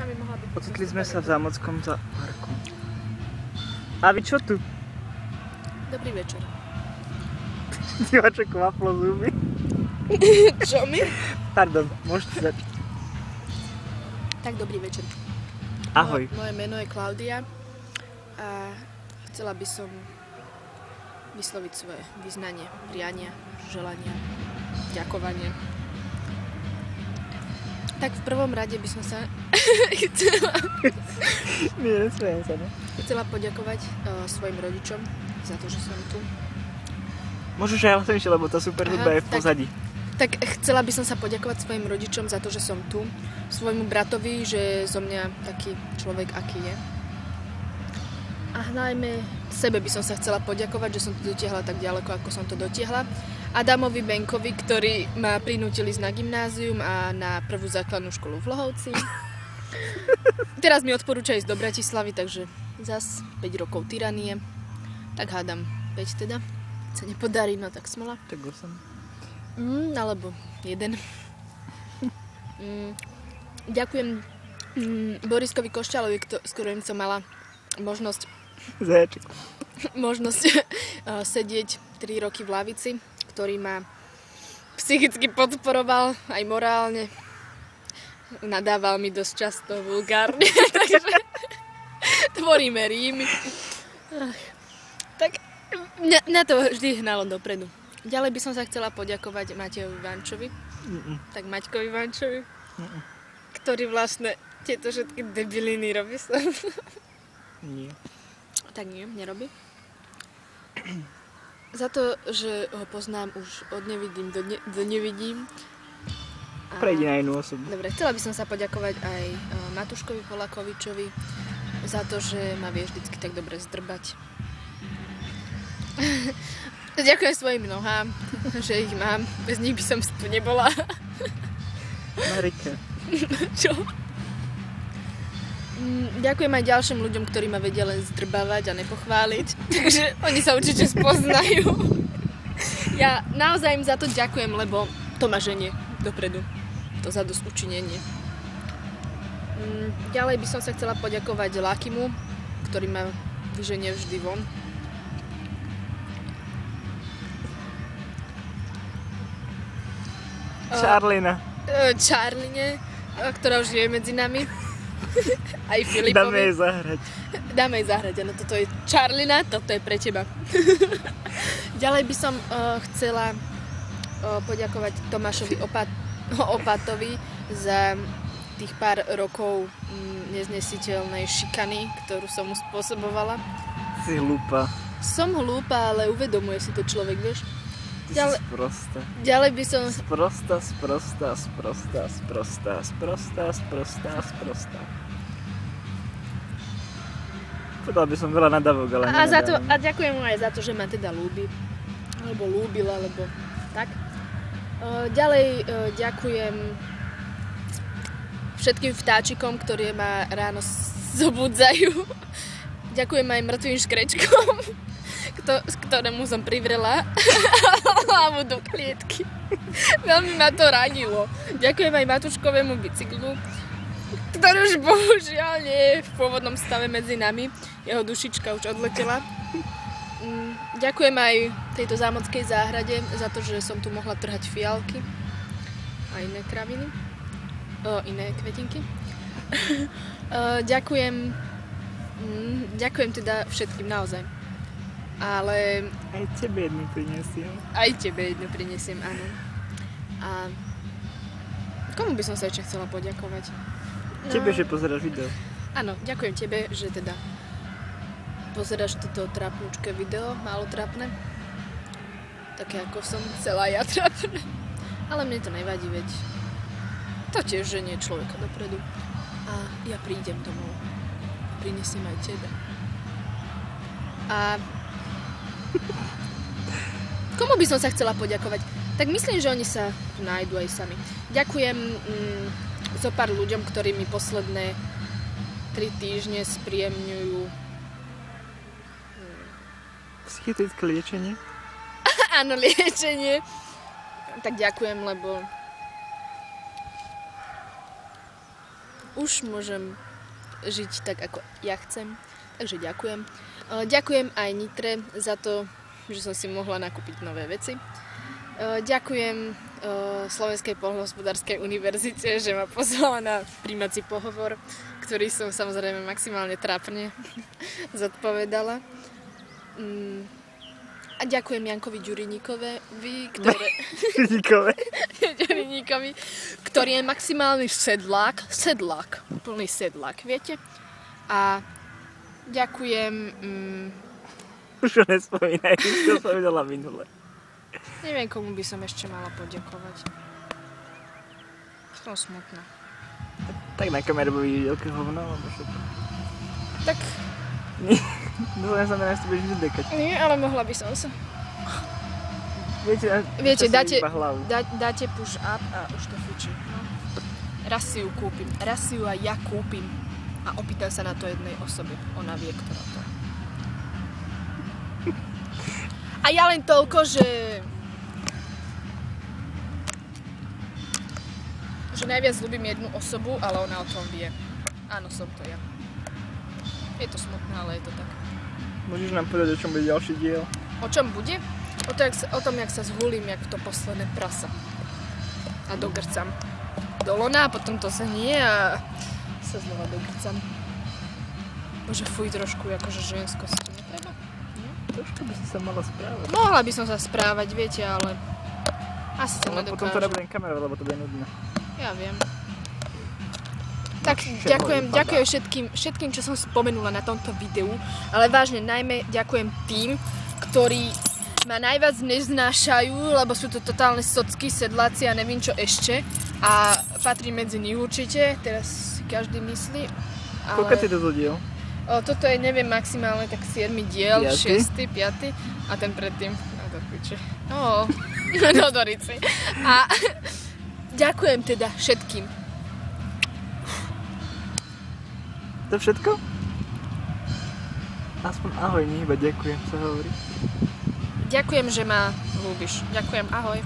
Tam by mohla byť. Ocitli sme sa v Zámockom parku. A vy čo tu? Dobrý večer. Diváček kvaplo zuby. Čo mi? Pardon, môžete začať. Tak dobrý večer. Ahoj. Moje meno je Klaudia a chcela by som vysloviť svoje vyznanie, priania, želania, ďakovanie. Tak v prvom rade by som sa chcela poďakovať svojim rodičom za to, že som tu. Môžeš aj hlasnejšie, lebo tá super hudba je v pozadí. Tak chcela by som sa poďakovať svojim rodičom za to, že som tu. Svojmu bratovi, že zo mňa taký človek, aký je. A najmä sebe by som sa chcela poďakovať, že som to dotiahla tak ďaleko, ako som to dotiahla. Adamovi Benkovi, ktorí ma prinútili ísť na gymnázium a na prvú základnú školu v Lohovci. Teraz mi odporúča ísť do Bratislavy, takže zas 5 rokov tyranie. Tak hádam 5 teda. Sa nepodarí, no tak smola. Tak 8. Alebo 1. Ďakujem Boriskovi Košťalovi, s ktorým som mala možnosť sedieť 3 roky v lavici, ktorý ma psychicky podporoval, aj morálne. Nadával mi dosť často vulgárne, takže tvoríme rímy. Tak mňa to vždy hnalo dopredu. Ďalej by som sa chcela poďakovať Matejovi Vančovi, tak Maťkovi Vančovi, ktorý vlastne tieto všetky debiliny robí sa. Nie. Tak nie, nerobí. Za to, že ho poznám už od nevidím do nevidím. Prejde na inú osobu. Dobre, chcela by som sa poďakovať aj Matuškovi Polakovičovi za to, že ma vie vždycky tak dobre zdrbať. Ďakujem svojim nohám, že ich mám. Bez nich by som tu nebola. Marika. Čo? Ďakujem aj ďalším ľuďom, ktorí ma vedia len zdrbávať a nepochváliť. Takže oni sa určite spoznajú. Ja naozaj im za to ďakujem, lebo to ma ženie dopredu. To zadosťučinenie. Ďalej by som sa chcela poďakovať Lakimu, ktorý ma vyženie vždy von. Charline, ktorá už je medzi nami. Aj Filipovi. Dáme jej zahrať, áno, toto je Charlina, toto je pre teba. Ďalej by som chcela poďakovať Tomášovi Opatovi za tých pár rokov neznesiteľnej šikany, ktorú som mu spôsobovala. Si hlúpa. Som hlúpa, ale uvedomuje si to človek, vieš? Ty si sprostá. Ďalej by som... Sprostá. Povedal by som veľa nadávok, ale a ďakujem mu aj za to, že ma teda ľúbi. Alebo ľúbil, alebo tak. Ďalej ďakujem všetkým vtáčikom, ktorí ma ráno zobudzajú. Ďakujem aj mŕtvým škrečkom, ktorému som privrela hlavu do klietky. Veľmi ma to ranilo. Ďakujem aj Matuškovému bicyklu, ktorý už bohužiaľ nie je v pôvodnom stave medzi nami. Jeho dušička už odletela. Ďakujem aj tejto zámockej záhrade za to, že som tu mohla trhať fialky a iné kraviny. Iné kvetinky. Ďakujem teda všetkým naozaj. Ale... Aj tebe jednu prinesiem. Áno. A komu by som sa ešte chcela poďakovať? Tebe, že pozeráš video. Áno, ďakujem tebe, že teda pozeráš toto trápnučké video, málo trápne. Také ako som chcela ja trápne. Ale mne to nevadí, veď to tiež ženie človeka dopredu. A ja prídem domov. Prinesiem aj tebe. A komu by som sa chcela poďakovať? Tak myslím, že oni sa tu nájdu aj sami. Ďakujem zo pár ľuďom, ktorí mi posledné 3 týždne spríjemňujú psychiatrické liečenie? Áno, liečenie. Tak ďakujem, lebo už môžem žiť tak, ako ja chcem. Takže ďakujem. Ďakujem aj Nitre za to, že som si mohla nakúpiť nové veci. Ďakujem Slovenskej poľnohospodárskej univerzite, že ma pozvala na prijímací pohovor, ktorý som samozrejme maximálne trápne zodpovedala. A ďakujem Jankovi Ďuriníkovi, ktorý je maximálny sedlák, plný sedlák, viete? A ďakujem... Už ho nespomínaj, čo som vedela minule. Neviem, komu by som ešte mala poďakovať. Som smutná. Tak na kameru by videl, aké hovno, alebo čo to? Tak... No ja znamená, že to budeš vzdekať. Nie, ale mohla by som sa. Viete, dáte push up a už to fučí. No. Raz si ju kúpim. Raz si ju aj ja kúpim. A opýtam sa na to jednej osobe. Ona vie, ktorá to. A ja len toľko, že najviac ľúbim jednu osobu, ale ona o tom vie. Áno, som to ja. Je to smutné, ale je to tak. Môžeš nám povedať, o čom bude ďalší diel? O čom bude? O tom, jak sa zhulím, jak to posledné prasa. A dogrcam. Do lona, a potom to sa nie a sa znova dogrcam. Bože, fuj, trošku akože ženskosti netreba. Trošku by si sa mala správať. Mohla by som sa správať, viete, ale asi to nedokážem. Potom to nebudem kamerovať, lebo to bude nudné. Ja viem. Tak ďakujem všetkým, čo som spomenula na tomto videu, ale vážne najmä ďakujem tým, ktorí ma najviac neznášajú, lebo sú to totálne socky, sedláci a neviem čo ešte. A patrí medzi nich určite, teraz si každý myslí. Ale... Koľko si toto diel? Toto je, neviem, maximálne tak 7. diel, 6., 5. a ten predtým. A to piče. Do Dorici. A ďakujem teda všetkým. To všetko? Aspoň ahoj, nie iba ďakujem, sa hovorí. Ďakujem, že ma ľúbiš. Ďakujem, ahoj.